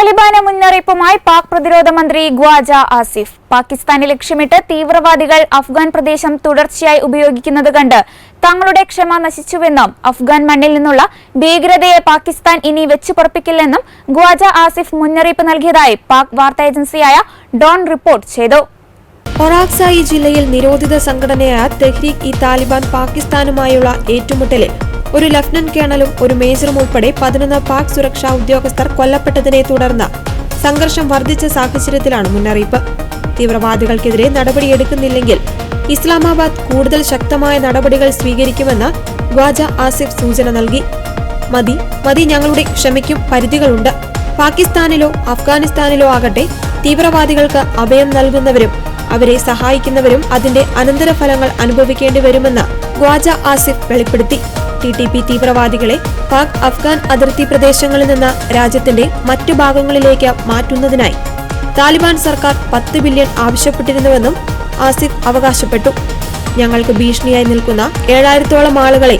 താലിബാന് മുന്നറിയിപ്പുമായി പാക് പ്രതിരോധ മന്ത്രി ഖ്വാജ ആസിഫ്. പാകിസ്ഥാനെ ലക്ഷ്യമിട്ട് തീവ്രവാദികൾ അഫ്ഗാൻ പ്രദേശം തുടർച്ചയായി ഉപയോഗിക്കുന്നത് കണ്ട് തങ്ങളുടെ ക്ഷമ നശിച്ചുവെന്നും അഫ്ഗാൻ മണ്ണിൽ നിന്നുള്ള ഭീകരതയെ പാകിസ്ഥാൻ ഇനി വെച്ചുപൊറപ്പിക്കില്ലെന്നും ഖ്വാജ ആസിഫ് മുന്നറിയിപ്പ് നൽകിയതായി പാക് വാർത്താ ഏജൻസിയായ ഡോൺ റിപ്പോർട്ട് ചെയ്തു. ഒറാക്സായി ജില്ലയിൽ നിരോധിത സംഘടനയായ തെഹ്രീക്-ഇ-താലിബാൻ പാകിസ്ഥാനുമായുള്ള ഏറ്റുമുട്ടലിൽ ഒരു ലഫ്റ്റനന്റ് കേണലും ഒരു മേജറും ഉൾപ്പെടെ 11 പാക് സുരക്ഷാ ഉദ്യോഗസ്ഥർ കൊല്ലപ്പെട്ടതിനെ തുടർന്ന് സംഘർഷം വർദ്ധിച്ച സാഹചര്യത്തിലാണ് മുന്നറിയിപ്പ്. തീവ്രവാദികൾക്കെതിരെ നടപടിയെടുക്കുന്നില്ലെങ്കിൽ ഇസ്ലാമാബാദ് കൂടുതൽ ശക്തമായ നടപടികൾ സ്വീകരിക്കുമെന്ന് ഖ്വാജ ആസിഫ് സൂചന നൽകി. മതി ഞങ്ങളുടെ ക്ഷമയ്ക്കും പരിധികളുണ്ട്. പാകിസ്ഥാനിലോ അഫ്ഗാനിസ്ഥാനിലോ ആകട്ടെ തീവ്രവാദികൾക്ക് അഭയം നൽകുന്നവരും അവരെ സഹായിക്കുന്നവരും അതിന്റെ അനന്തരഫലങ്ങൾ അനുഭവിക്കേണ്ടി വരുമെന്ന് ഖ്വാജ ആസിഫ് വെളിപ്പെടുത്തി. TTP തീവ്രവാദികളെ പാക് അഫ്ഗാൻ അതിർത്തി പ്രദേശങ്ങളിൽ നിന്ന് രാജ്യത്തിന്റെ മറ്റു ഭാഗങ്ങളിലേക്ക് മാറ്റുന്നതിനായി താലിബാൻ സർക്കാർ 10 ബില്യൺ ആവശ്യപ്പെട്ടിരുന്നുവെന്നും ആസിഫ് അവകാശപ്പെട്ടു. ഞങ്ങൾക്ക് ഭീഷണിയായി നിൽക്കുന്ന 7000-ഓളം ആളുകളെ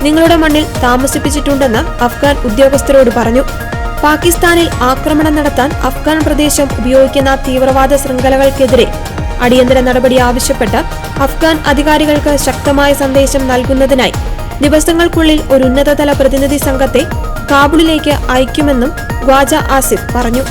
നിങ്ങളുടെ മണ്ണിൽ താമസിപ്പിച്ചിട്ടുണ്ടെന്ന് അഫ്ഗാൻ ഉദ്യോഗസ്ഥരോട് പറഞ്ഞു. പാകിസ്ഥാനിൽ ആക്രമണം നടത്താൻ അഫ്ഗാൻ പ്രദേശം ഉപയോഗിക്കുന്ന തീവ്രവാദ ശൃംഖലകൾക്കെതിരെ അടിയന്തര നടപടി ആവശ്യപ്പെട്ട് അഫ്ഗാൻ അധികാരികൾക്ക് ശക്തമായ സന്ദേശം നൽകുന്നതിനായി ദിവസങ്ങൾക്കുള്ളിൽ ഒരു ഉന്നതതല പ്രതിനിധി സംഘത്തെ കാബൂളിലേക്ക് അയക്കുമെന്നും ഖ്വാജ ആസിഫ് പറഞ്ഞു.